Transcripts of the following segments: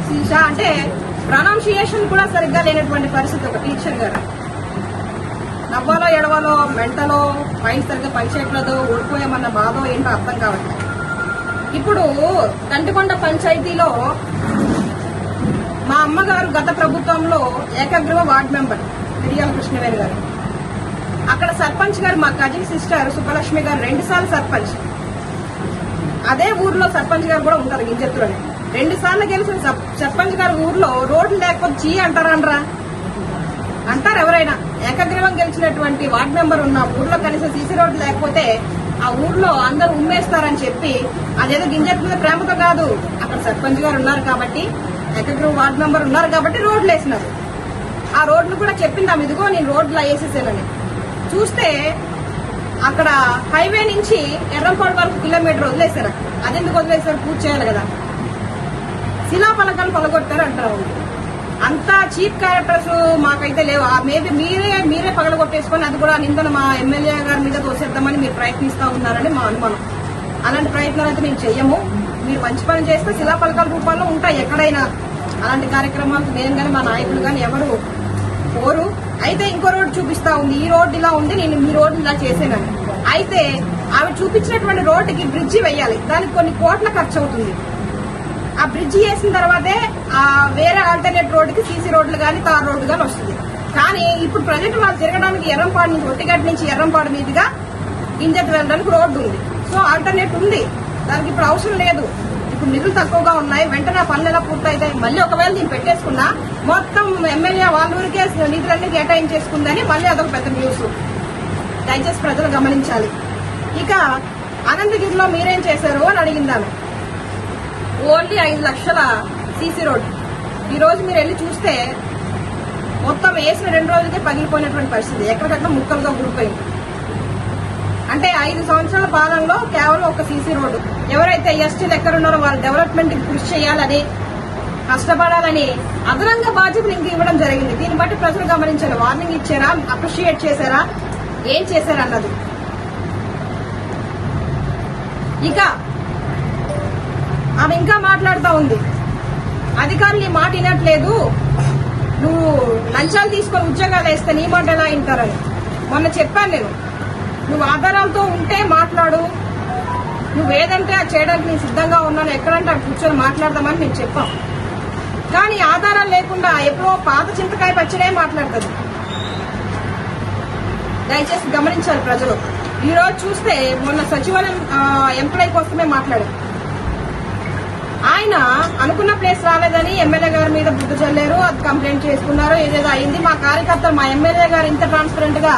శిరీష అంటే ప్రొనౌన్సియేషన్ కూడా సరిగ్గా లేనటువంటి పరిస్థితి. ఒక టీచర్ గారు నవ్వాలో ఎడవాలో మెంటలో పైన సరిగ్గా పనిచేయట్లేదు, ఓడిపోయామన్న బాధో ఏంటో అర్థం కావట్లేదు. ఇప్పుడు కంటికొండ పంచాయతీలో మా అమ్మగారు గత ప్రభుత్వంలో ఏకగ్రీవ వార్డు మెంబర్ మిరియాల కృష్ణవేణి గారు. అక్కడ సర్పంచ్ గారు మా కజిన్ సిస్టర్ సుబ్బలక్ష్మి గారు 2 సార్లు సర్పంచ్. అదే ఊర్లో సర్పంచ్ గారు కూడా ఉంటారు గింజెత్తులోనే. 2 సార్లు గెలిచిన సర్పంచ్ గారు ఊర్లో రోడ్లు లేకపోతే చీ అంటారా? అంటారు ఎవరైనా? ఏకగ్రీవం గెలిచినటువంటి వార్డు మెంబర్ ఉన్న ఊర్లో కనీసం సీసీ రోడ్లు లేకపోతే ఆ ఊర్లో అందరూ ఉమ్మేస్తారని చెప్పి, అదేదో గింజెత్తు మీద ప్రేమతో కాదు, అక్కడ సర్పంచ్ గారు ఉన్నారు కాబట్టి, ఏకగ్రీవ వార్డు మెంబర్ ఉన్నారు కాబట్టి రోడ్లు వేసినారు. ఆ రోడ్లు కూడా చెప్పింది ఆమె, ఇదిగో నేను రోడ్లు వేసేసానని. చూస్తే అక్కడ హైవే నుంచి ఎర్రంపాడు వరకు కిలోమీటర్ వదిలేశారు. అదెందుకు వదిలేశారు? పూర్తి చేయాలి కదా. శిలాఫలకాలు పగలగొట్టారు అంటారు. అంతా చీప్ క్యారెక్టర్స్ మాకైతే లేవు. మేబీ మీరే పగలగొట్టేసుకొని అది కూడా నిందన మా ఎమ్మెల్యే గారి మీద తోసేద్దామని మీరు ప్రయత్నిస్తా ఉన్నారని మా అనుమానం. అలాంటి ప్రయత్నాలు అయితే మేము చెయ్యము. మీరు మంచి పని చేస్తే శిలాఫలకాల రూపాల్లో ఉంటాయి ఎక్కడైనా. అలాంటి కార్యక్రమాలకు నేను కానీ మా నాయకులు కానీ ఎవరు కోరు. అయితే ఇంకో రోడ్డు చూపిస్తా ఉంది, ఈ రోడ్డు ఇలా ఉంది, నేను ఈ రోడ్డు ఇలా చేసేనని. అయితే ఆమె చూపించినటువంటి రోడ్డుకి బ్రిడ్జి వేయాలి, దానికి కొన్ని కోట్ల ఖర్చు అవుతుంది. ఆ బ్రిడ్జి వేసిన తర్వాతే ఆ వేరే ఆల్టర్నేట్ రోడ్డుకి సీసీ రోడ్లు కానీ తార్ రోడ్డు కానీ వస్తుంది. కానీ ఇప్పుడు ప్రజెంట్ వాళ్ళు తిరగడానికి ఎర్రంపాడు నుంచి ఒట్టిగడ్డ నుంచి ఎర్రంపాడు మీదుగా గింజెత్తు వెళ్ళడానికి రోడ్డు ఉంది. సో ఆల్టర్నేట్ ఉంది, దానికి ఇప్పుడు అవసరం లేదు. ఇప్పుడు నిధులు తక్కువగా ఉన్నాయి, వెంటనే పనులు ఎలా పూర్తయితాయి? మళ్ళీ ఒకవేళ దీన్ని పెట్టేసుకున్నా మొత్తం ఎమ్మెల్యే వాళ్ళ ఊరికే నిధులన్నీ కేటాయించేసుకుందని మళ్ళీ అదొక పెద్ద న్యూస్. దయచేసి ప్రజలు గమనించాలి. ఇక అనంతగిరిలో మీరేం చేశారు అని అడిగిందాను. ఓన్లీ 5 లక్షల సీసీ రోడ్డు. ఈ రోజు మీరు వెళ్ళి చూస్తే మొత్తం వేసిన 2 రోజులకే పగిలిపోయినటువంటి పరిస్థితి, ఎక్కడికక్కడ ముక్కలుగా ఊడిపోయింది. అంటే 5 సంవత్సరాల పాలనలో కేవలం ఒక సీసీ రోడ్డు. ఎవరైతే ఎస్టీలు ఎక్కడున్నారో వాళ్ళ డెవలప్మెంట్ కి కృషి చేయాలని, కష్టపడాలని అదనంగా బాధ్యతలు ఇంక ఇవ్వడం జరిగింది. దీన్ని బట్టి ప్రజలు గమనించారు. వార్నింగ్ ఇచ్చారా, అప్రిషియేట్ చేశారా, ఏం చేశారన్నది. ఇక ఆమె ఇంకా మాట్లాడుతూ ఉంది, అధికారులు నీ మాట వినట్లేదు, నువ్వు లంచాలు తీసుకొని ఉద్యోగాలు వేస్తే నీ మాట ఎలా వింటారని. మొన్న చెప్పాను నేను, నువ్వు ఆధారాలతో ఉంటే మాట్లాడు, నువ్వేదంటే అది చేయడానికి నేను సిద్ధంగా ఉన్నాను, ఎక్కడంటే అక్కడ కూర్చొని మాట్లాడదామని నేను చెప్పాం. కానీ ఆధారాలు లేకుండా ఎప్పుడో పాత చింతకాయ పచ్చడే మాట్లాడుతుంది. దయచేసి గమనించాలి ప్రజలు. ఈ రోజు చూస్తే మొన్న సచివాలయం ఎంప్లాయీ కోసమే మాట్లాడారు. ఆయన అనుకున్న ప్లేస్ రాలేదని ఎమ్మెల్యే గారి మీద బుద్ధ చల్లారు, అది కంప్లైంట్ చేసుకున్నారు, ఏదేదో అయింది. మా కార్యకర్తలు మా ఎమ్మెల్యే గారు ఇంత ట్రాన్స్పరెంట్ గా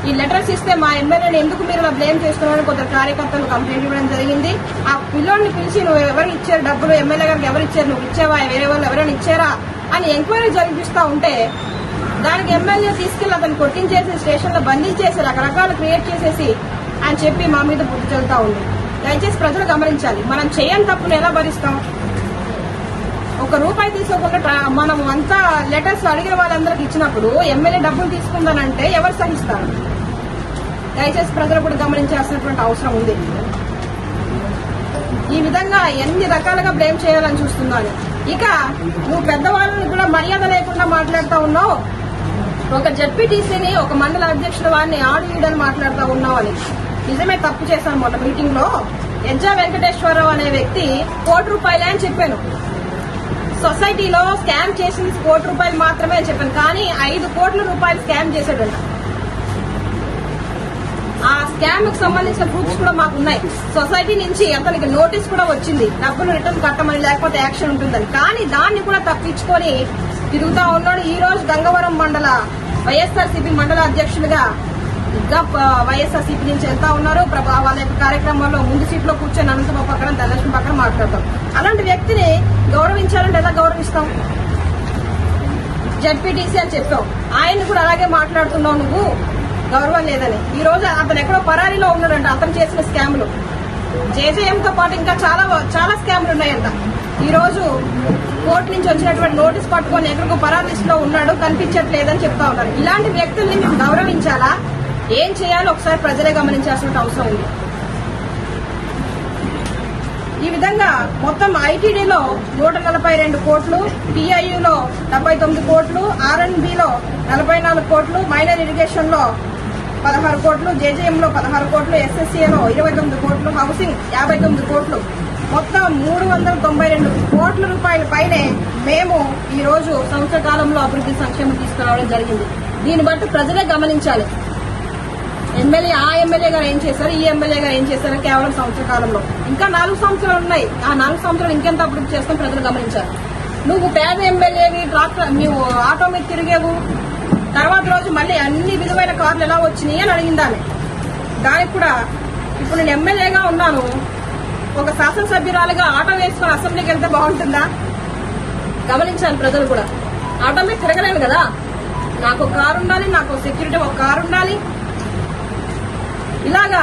ఈ లెటర్స్ ఇస్తే మా ఎమ్మెల్యేని ఎందుకు మీరు ఇలా బ్లేమ్ చేస్తున్నారని కొందరు కార్యకర్తలు కంప్లైంట్ ఇవ్వడం జరిగింది. ఆ పిల్లోడిని పిలిచి నువ్వు ఎవరు ఇచ్చారు డబ్బులు, ఎమ్మెల్యే గారికి ఎవరు ఇచ్చారు, నువ్వు ఇచ్చావా, వేరే వాళ్ళు ఎవరైనా ఇచ్చారా అని ఎంక్వైరీ జరిపిస్తా ఉంటే దానికి ఎమ్మెల్యే తీసుకెళ్లి అతను కొట్టించేసి స్టేషన్ లో బంధించేసి రకరకాలు క్రియేట్ చేసేసి అని చెప్పి మా మీద బుద్ధి చల్లుతా ఉంది. దయచేసి ప్రజలు గమనించాలి. మనం చేయని తప్పును ఎలా భరిస్తాం? 1 రూపాయి తీసుకోకుండా మనం అంతా లెటర్స్ అడిగిన వాళ్ళందరికి ఇచ్చినప్పుడు ఎమ్మెల్యే డబ్బులు తీసుకుందానంటే ఎవరు సహిస్తారు? దయచేసి ప్రజలు కూడా గమనించాల్సినటువంటి అవసరం ఉంది. ఈ విధంగా ఎన్ని రకాలుగా బ్లేమ్ చేయాలని చూస్తున్నాను. ఇక నువ్వు పెద్దవాళ్ళని కూడా మర్యాద లేకుండా మాట్లాడుతూ ఉన్నావు. ఒక జడ్పీటీసీని, ఒక మండల అధ్యక్షుడు వారిని ఆడియడని మాట్లాడుతూ ఉన్నావు అని. నిజమే, తప్పు చేశాను. మొన్న మీటింగ్ లో ఎజ్జా వెంకటేశ్వరరావు అనే వ్యక్తి ₹1 అని చెప్పాను. సొసైటీలో స్కామ్ చేసింది ₹1 మాత్రమే అని చెప్పాను. కానీ 5 కోట్ల రూపాయలు స్కామ్ చేశాడంట. ఆ స్కామ్ కు సంబంధించిన ప్రూఫ్స్ కూడా మాకు ఉన్నాయి. సొసైటీ నుంచి అతనికి నోటీస్ కూడా వచ్చింది, డబ్బులు రిటర్న్ కట్టమని, లేకపోతే యాక్షన్ ఉంటుందని. కానీ దాన్ని కూడా తప్పించుకొని తిరుగుతా ఉన్నాడు. ఈ రోజు గంగవరం మండల వైఎస్ఆర్సీపీ మండల అధ్యక్షులుగా వైఎస్ఆర్సీపీ నుంచి వెళ్తా ఉన్నారు. వాళ్ళ యొక్క కార్యక్రమాల్లో ముందు సీట్లో కూర్చొని అనంతబాబు పక్కన, ధనలక్ష్మి పక్కన మాట్లాడతాం. అలాంటి వ్యక్తిని గౌరవించాలంటే ఎలా గౌరవిస్తాం? జడ్పీటీసీ అని చెప్పావు, ఆయన్ని కూడా అలాగే మాట్లాడుతున్నావు నువ్వు, గౌరవం లేదని. ఈ రోజు అతను ఎక్కడో పరారీలో ఉన్నాడంట. అతను చేసిన స్కాములు జేజేఎంతో పాటు ఇంకా చాలా స్కాములు ఉన్నాయంట. ఈ రోజు కోర్టు నుంచి వచ్చినటువంటి నోటీస్ పట్టుకొని ఎక్కడికో పరారీ లిస్ట్ లో ఉన్నాడు, కనిపించట్లేదని చెప్తా ఉన్నారు. ఇలాంటి వ్యక్తుల్ని మేము గౌరవించాలా? ఏం చేయాలో ఒకసారి ప్రజలే గమనించాల్సిన అవసరం ఉంది. ఈ విధంగా మొత్తం ఐటీడీలో 142 కోట్లు, టీఐయూలో 79 కోట్లు, ఆర్ఎండ్బిలో 44 కోట్లు, మైనర్ ఇరిగేషన్ లో 16 కోట్లు, జేజేఎంలో 16 కోట్లు, ఎస్ఎస్సీలో 29 కోట్లు, హౌసింగ్ 59 కోట్లు, మొత్తం 392 కోట్ల రూపాయల పైనే మేము ఈ రోజు సంవత్సర కాలంలో అభివృద్ధి సంక్షేమం తీసుకురావడం జరిగింది. దీన్ని బట్టి ప్రజలే గమనించాలి. ఆ ఎమ్మెల్యే గారు ఏం చేశారు, ఈ ఎమ్మెల్యే గారు ఏం చేశారు కేవలం సంవత్సర కాలంలో. ఇంకా 4 సంవత్సరాలు ఉన్నాయి. ఆ 4 సంవత్సరాలు ఇంకెంత అభివృద్ధి చేస్తాం ప్రజలు గమనించారు. నువ్వు పేద ఎమ్మెల్యేవి, ట్రాక్టర్ నువ్వు ఆటో మీద తిరిగేవు, తర్వాత రోజు మళ్ళీ అన్ని విలువైన కార్లు ఎలా వచ్చినాయి అని అడిగిందాన్ని. దానికి కూడా ఇప్పుడు నేను ఎమ్మెల్యేగా ఉన్నాను, ఒక శాసనసభ్యురాలుగా ఆటో వేసుకుని అసెంబ్లీకి వెళ్తే బాగుంటుందా? గమనించాలి ప్రజలు కూడా. ఆటో మీద తిరగలేను కదా, నాకు కారు ఉండాలి, నాకు సెక్యూరిటీ ఒక కారు ఉండాలి. ఇలాగా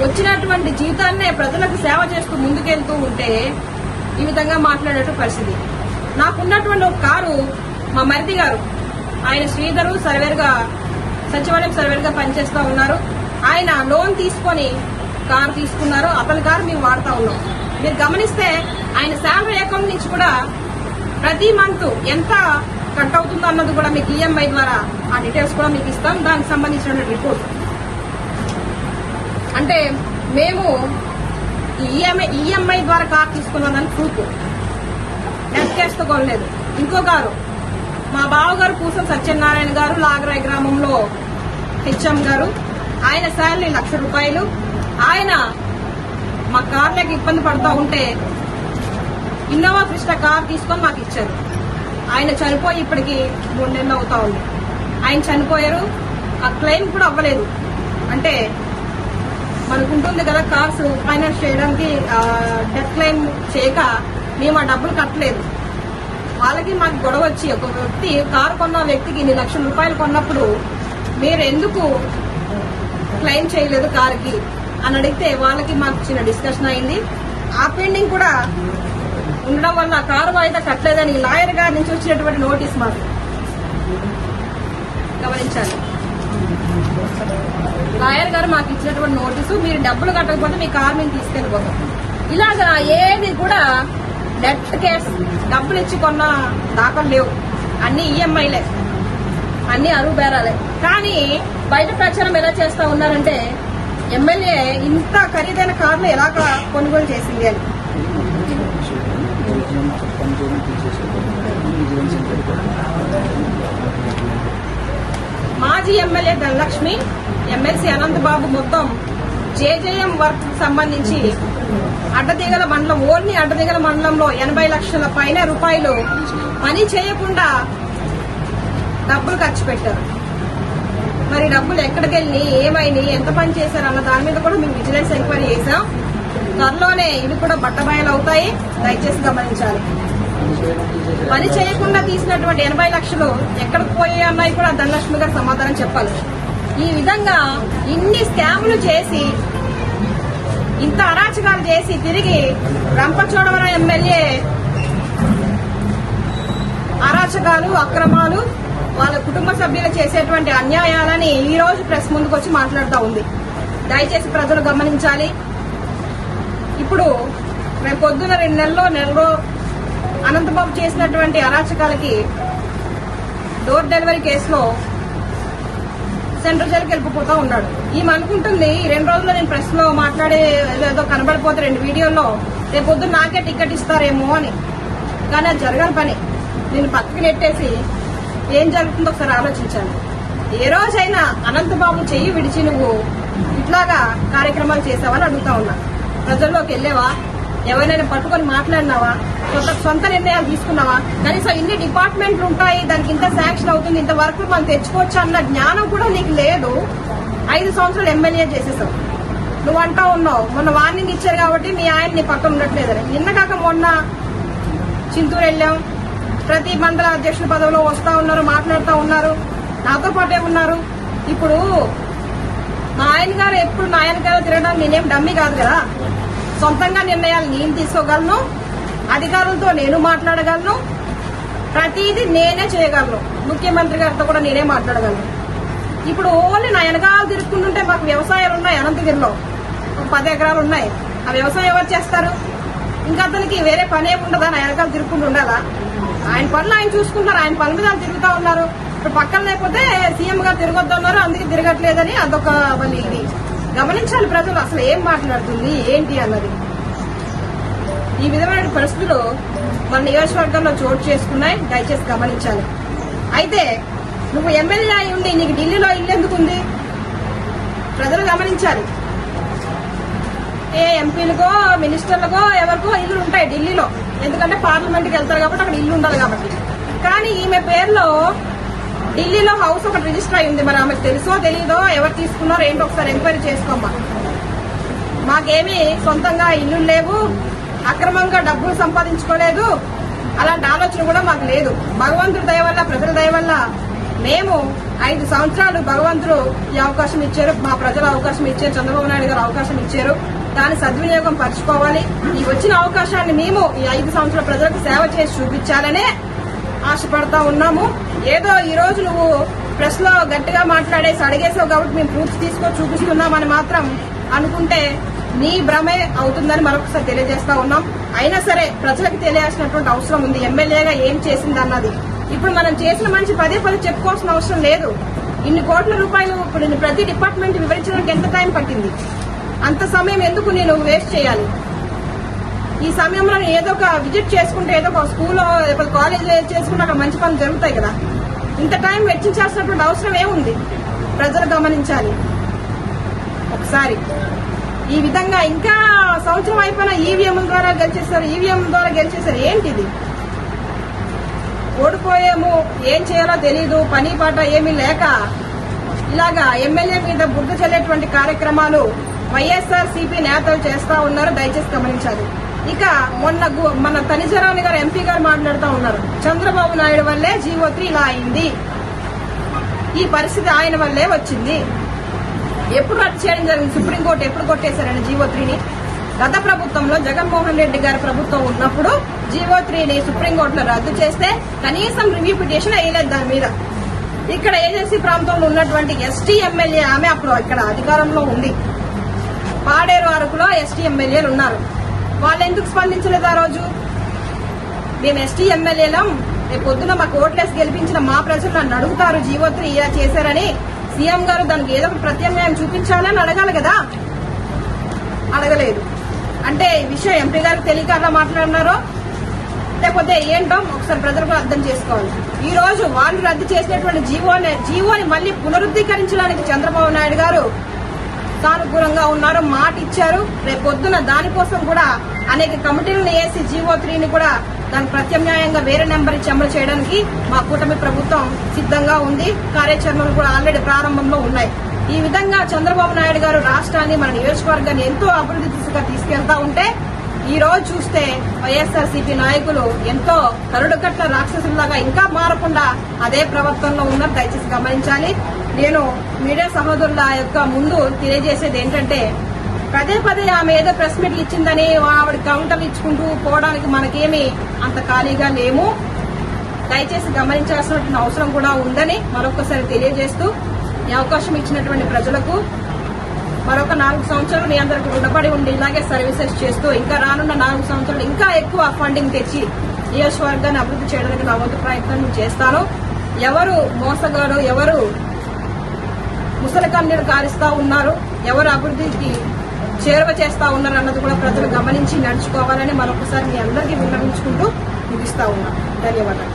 వచ్చినటువంటి జీవితాన్నే ప్రజలకు సేవ చేస్తూ ముందుకెళ్తూ ఉంటే ఈ విధంగా మాట్లాడే పరిస్థితి. నాకున్నటువంటి ఒక కారు మా మరిది గారు, ఆయన శ్రీధరు సర్వేర్గా సచివాలయం సర్వేర్గా పనిచేస్తా ఉన్నారు. ఆయన లోన్ తీసుకొని కారు తీసుకున్నారు. అతని కారు మేము వాడుతా ఉన్నాం. మీరు గమనిస్తే ఆయన శాలరీ అకౌంట్ నుంచి కూడా ప్రతి మంత్ ఎంత కట్ అవుతుందో అన్నది కూడా మీకు ఈఎంఐ ద్వారా ఆ డీటెయిల్స్ కూడా మీకు ఇస్తాం. దానికి సంబంధించిన రిపోర్ట్ అంటే మేము ఈఎంఐ ద్వారా కార్ తీసుకున్నామని ప్రూఫ్, నెట్ క్యాష్ తో కొనలేదు. ఇంకో కారు మా బావగారు పూసం సత్యనారాయణ గారు, లాగరాయ్ గ్రామంలో హెచ్ఎం గారు, ఆయన శాలరీ 1,00,000 రూపాయలు. ఆయన మా కార్లకి ఇబ్బంది పడతా ఉంటే ఇన్నోవా క్రిస్టా కార్ తీసుకొని మాకు ఇచ్చారు. ఆయన చనిపోయి ఇప్పటికి 3 నెలలు అవుతా ఉంది. ఆయన చనిపోయారు, ఆ క్లెయిమ్ కూడా అవ్వలేదు. అంటే మనకుంటుంది కదా కార్స్ ఫైనాన్స్ చేయడానికి డెత్ క్లెయిమ్ చేయక మేము ఆ డబ్బులు కట్టలేదు. వాళ్ళకి మాకు గొడవ వచ్చి ఒక వ్యక్తి కారు కొన్న వ్యక్తికి 2 లక్షల రూపాయలు కొన్నప్పుడు మీరు ఎందుకు క్లెయిమ్ చేయలేదు కారుకి అని అడిగితే వాళ్ళకి మాకు చిన్న డిస్కషన్ అయింది. ఆ పెండింగ్ కూడా ఉండడం వల్ల కారు వాయిదా కట్టలేదని లాయర్ గారి నుంచి వచ్చినటువంటి నోటీస్ మాకు గమనించాలి. లాయర్ గారు మాకు ఇచ్చినటువంటి నోటీసు, మీరు డబ్బులు కట్టకపోతే మీ కారు మేము తీసుకెళ్లిపోతాం. ఇలాగా ఏది కూడా డెట్ కేస్ డబ్బులు ఇచ్చి కొన్న దాఖలు లేవు. అన్ని ఈఎంఐలే, అన్ని అరువు బేరాలే. కానీ బయట ప్రచారం ఎలా చేస్తా ఉన్నారంటే ఎమ్మెల్యే ఇంత ఖరీదైన కార్లు ఎలా కొనుగోలు చేసింది అని. మాజీ ఎమ్మెల్యే ధనలక్ష్మి, ఎమ్మెల్సీ అనంతబాబు మొత్తం జేజేఎం వర్క్ సంబంధించి అడ్డదిగల మండలం, ఓన్లీ అడ్డదిగల మండలంలో 80 లక్షల పైన రూపాయలు పని చేయకుండా డబ్బులు ఖర్చు పెట్టారు. మరి డబ్బులు ఎక్కడికి వెళ్ళి ఏమైనాయి, ఎంత పని చేశారు అన్న దాని మీద కూడా మేము విజిలెన్స్ ఎంక్వైరీ చేశాం. త్వరలోనే ఇవి కూడా బట్టబయలు అవుతాయి, దయచేసి గమనించాలి. పని చేయకుండా తీసినటువంటి 80 లక్షలు ఎక్కడికి పోయాయి అన్నాయి కూడా ధనలక్ష్మి గారు సమాధానం చెప్పాలి. ఈ విధంగా ఇన్ని స్కాములు చేసి, ఇంత అరాచకాలు చేసి తిరిగి రంపచోడవరం ఎమ్మెల్యే అరాచకాలు, అక్రమాలు, వాళ్ళ కుటుంబ సభ్యులు చేసేటువంటి అన్యాయాలని ఈ రోజు ప్రెస్ ముందుకు వచ్చి మాట్లాడుతూ ఉంది. దయచేసి ప్రజలు గమనించాలి. ఇప్పుడు రేపు పొద్దున 2 నెలలో అనంతబాబు చేసినటువంటి అరాచకాలకి డోర్ డెలివరీ కేసులో సెంట్రల్ జైలుకి వెళ్ళిపోతా ఉన్నాడు. ఈమె అనుకుంటుంది ఈ 2 రోజుల్లో నేను ప్రెస్ లో మాట్లాడే ఏదో కనబడిపోతే 2 వీడియోల్లో రేపు పొద్దున నాకే టికెట్ ఇస్తారేమో అని. కానీ అది జరగని పని. నేను పక్కకి నెట్టేసి ఏం జరుగుతుందో ఒకసారి ఆలోచించాను. ఏ రోజైనా అనంతబాబు చెయ్యి విడిచి నువ్వు ఇట్లాగా కార్యక్రమాలు చేసావని అడుగుతా ఉన్నా. ప్రజల్లోకి వెళ్ళేవా, ఎవరైనా పట్టుకొని మాట్లాడినావా, సొంత నిర్ణయాలు తీసుకున్నావా? కనీసం ఇన్ని డిపార్ట్మెంట్లు ఉంటాయి, దానికి ఇంత శాంక్షన్ అవుతుంది, ఇంత వర్క్ మనం తెచ్చుకోవచ్చు అన్న జ్ఞానం కూడా నీకు లేదు. 5 సంవత్సరాలు ఎమ్మెల్యే చేసేసావు. నువ్వు అంటా ఉన్నావు మొన్న వార్నింగ్ ఇచ్చారు కాబట్టి మీ ఆయన నీ పక్కన ఉండట్లేదని. నిన్న కాక మొన్న చింతూరు వెళ్ళాం, ప్రతి మండల అధ్యక్షుల పదవిలో వస్తా ఉన్నారు, మాట్లాడుతూ ఉన్నారు, నాతో పాటే ఉన్నారు. ఇప్పుడు మా ఆయన గారు ఎప్పుడు నా ఆయన గారు తిరగడం నేనేం డమ్మీ కాదు కదా. సొంతంగా నిర్ణయాలు నేను తీసుకోగలను, అధికారులతో నేను మాట్లాడగలను, ప్రతిదీ నేనే చేయగలను, ముఖ్యమంత్రి గారితో కూడా నేనే మాట్లాడగలను. ఇప్పుడు ఓన్లీ నా వెనకాల తిరుక్కుంటుంటే మాకు వ్యవసాయాలు ఉన్నాయి, అనంతగిరిలో 10 ఎకరాలు ఉన్నాయి. ఆ వ్యవసాయం ఎవరు చేస్తారు? ఇంకా అతనికి వేరే పని ఏమి ఉండదా, నా వెనకాల తిరుగుకుంటూ ఉండాలా? ఆయన పనులు ఆయన చూసుకుంటారు, ఆయన పని మీద తిరుగుతా ఉన్నారు. ఇప్పుడు పక్కన లేకపోతే సీఎం గా తిరగొద్దు అన్నారు, అందుకే తిరగట్లేదని అదొక మళ్ళీ ఇది గమనించాలి ప్రజలు. అసలు ఏం మాట్లాడుతుంది ఏంటి అన్నది. ఈ విధమైన పరిస్థితులు మన నియోజకవర్గంలో చోటు చేసుకున్నాయి, దయచేసి గమనించాలి. అయితే నువ్వు ఎమ్మెల్యే అయి ఉండి నీకు ఢిల్లీలో ఇల్లు ఎందుకు ఉంది? ప్రజలు గమనించాలి. ఏ ఎంపీలకో మినిస్టర్లకో ఎవరికో ఇల్లు ఉంటాయి ఢిల్లీలో, ఎందుకంటే పార్లమెంట్కి వెళ్తారు కాబట్టి అక్కడ ఇల్లు ఉండాలి కాబట్టి. కానీ ఈమె పేరులో ఢిల్లీలో హౌస్ ఒకటి రిజిస్టర్ అయి ఉంది. మరి ఆమెకు తెలుసో తెలీదో, ఎవరు తీసుకున్నారో ఏంటో ఒకసారి ఎంక్వైరీ చేసుకోమ్మా. మాకేమీ సొంతంగా ఇల్లు లేవు, అక్రమంగా డబ్బులు సంపాదించుకోలేదు, అలాంటి ఆలోచన కూడా మాకు లేదు. భగవంతుడి దయ వల్ల, ప్రజల దయ వల్ల మేము 5 సంవత్సరాలు భగవంతుడు ఈ అవకాశం ఇచ్చారు, మా ప్రజలు అవకాశం ఇచ్చారు, చంద్రబాబు నాయుడు గారు అవకాశం ఇచ్చారు. దాని సద్వినియోగం పరచుకోవాలి. ఈ వచ్చిన అవకాశాన్ని మేము ఈ 5 సంవత్సరాల ప్రజలకు సేవ చేసి చూపించాలనే ఆశపడతా ఉన్నాము. ఏదో ఈ రోజు నువ్వు ప్రెస్ లో గట్టిగా మాట్లాడేసి అడిగేసావు కాబట్టి మేము ప్రూఫ్స్ తీసుకొని చూపిస్తున్నామని మాత్రం అనుకుంటే నీ భ్రమే అవుతుందని మరొకసారి తెలియజేస్తా ఉన్నాం. అయినా సరే ప్రజలకు తెలియాల్సినటువంటి అవసరం ఉంది, ఎమ్మెల్యేగా ఏం చేసింది అన్నది. ఇప్పుడు మనం చేసిన మనిషి పదే చెప్పుకోవాల్సిన అవసరం లేదు. ఇన్ని కోట్ల రూపాయలు ఇప్పుడు ప్రతి డిపార్ట్మెంట్ వివరించడానికి ఎంత టైం పట్టింది? అంత సమయం ఎందుకు నేను వేస్ట్ చేయాలి? ఈ సమయంలో ఏదో ఒక విజిట్ చేసుకుంటే, ఏదో ఒక స్కూల్లో కాలేజ్ చేసుకుంటే అక్కడ మంచి పనులు జరుగుతాయి కదా. ఇంత టైం వెచ్చించాల్సినటువంటి అవసరం ఏముంది? ప్రజలు గమనించాలి ఒకసారి. ఈ విధంగా ఇంకా సంవత్సరం అయిపోయినా ఈవీఎంల ద్వారా గెలిచేశారు. ఏంటిది? ఓడిపోయాము, ఏం చేయాలో తెలీదు, పని పాట ఏమీ లేక ఇలాగా ఎమ్మెల్యే మీద బుద్ధ చల్లేటువంటి కార్యక్రమాలు వైఎస్ఆర్సీపీ నేతలు చేస్తా ఉన్నారు, దయచేసి గమనించాలి. ఇక మన తనిజరాని గారు ఎంపీ గారు మాట్లాడుతూ ఉన్నారు, చంద్రబాబు నాయుడు వల్లే జీవో3 ఇలా అయింది, ఈ పరిస్థితి ఆయన వల్లే వచ్చింది. ఎప్పుడు రద్దు చేయడం జరిగింది? సుప్రీంకోర్టు ఎప్పుడు కొట్టేశారని జీవో3ని? గత ప్రభుత్వంలో జగన్మోహన్ రెడ్డి గారి ప్రభుత్వం ఉన్నప్పుడు జీవో3ని సుప్రీంకోర్టులో రద్దు చేస్తే కనీసం రివ్యూ పిటిషన్ వేయలేదు దాని మీద. ఇక్కడ ఏజెన్సీ ప్రాంతంలో ఉన్నటువంటి ఎస్టీ ఎమ్మెల్యే ఆమె అప్పుడు ఇక్కడ అధికారంలో ఉంది. పాడేరు అరకులో ఎస్టీ ఎమ్మెల్యేలు ఉన్నారు. వాళ్ళు ఎందుకు స్పందించలేదు ఆ రోజు? మేము ఎస్టీ ఎమ్మెల్యేలం, రేపు పొద్దున మాకు ఓట్లేసి గెలిపించిన మా ప్రజలు నన్ను అడుగుతారు జీవో3 ఇలా చేశారని. సీఎం గారు దానికి ఏదో ఒక ప్రత్యామ్నాయం చూపించాలని అడగాలి కదా, అడగలేదు. అంటే ఈ విషయం ఎంపీ గారికి తెలియక అలా మాట్లాడినారో లేకపోతే ఏంటో ఒకసారి ప్రజలకు అర్థం చేసుకోవాలి. ఈ రోజు వాళ్ళు రద్దు చేసినటువంటి జీవోని మళ్లీ పునరుద్ధీకరించడానికి చంద్రబాబు నాయుడు గారు సానుకూలంగా ఉన్నారు, మాట ఇచ్చారు. రేపు పొద్దున దానికోసం కూడా అనేక కమిటీలను వేసి జీవో3ని కూడా దానికి ప్రత్యామ్నాయంగా వేరే నెంబర్ ఇచ్చి అమలు చేయడానికి మా కూటమి ప్రభుత్వం సిద్ధంగా ఉంది. కార్యాచరణలు కూడా ఆల్రెడీ ప్రారంభంలో ఉన్నాయి. ఈ విధంగా చంద్రబాబు నాయుడు గారు రాష్ట్రాన్ని, మన నియోజకవర్గాన్ని ఎంతో అభివృద్ధి దిశగా తీసుకెళ్తా ఉంటే ఈ రోజు చూస్తే వైఎస్ఆర్సీపీ నాయకులు ఎంతో కరుడుకట్ల రాక్షసుల్లాగా ఇంకా మారకుండా అదే ప్రవర్తనలో ఉన్నారు, దయచేసి గమనించాలి. నేను మీడియా సహోదరుల యొక్క ముందు తెలియజేసేది ఏంటంటే, పదే ఆమె ఏదో ప్రెస్ మీట్లు ఇచ్చిందని ఆవిడ కౌంటర్లు ఇచ్చుకుంటూ పోవడానికి మనకేమి అంత ఖాళీగా లేము. దయచేసి గమనించాల్సినటువంటి అవసరం కూడా ఉందని మరొకసారి తెలియజేస్తూ, ఈ అవకాశం ఇచ్చినటువంటి ప్రజలకు మరొక 4 సంవత్సరాలు మీ అందరికి రుణపడి ఉండి ఇలాగే సర్వీసెస్ చేస్తూ ఇంకా రానున్న 4 సంవత్సరాలు ఇంకా ఎక్కువ ఫండింగ్ తెచ్చి నియోజకవర్గాన్ని అభివృద్ధి చేయడానికి నా వంతు ప్రయత్నం చేస్తాను. ఎవరు మోసగాడు, ఎవరు ముసలికన్నీరు కారిస్తా ఉన్నారు, ఎవరు అభివృద్ధికి చేరువ చేస్తా ఉన్నారు అన్నది కూడా ప్రజలు గమనించి నడుచుకోవాలని మరొకసారి మీ అందరికీ విన్నవించుకుంటూ ముగిస్తా ఉన్నాను. ధన్యవాదాలు.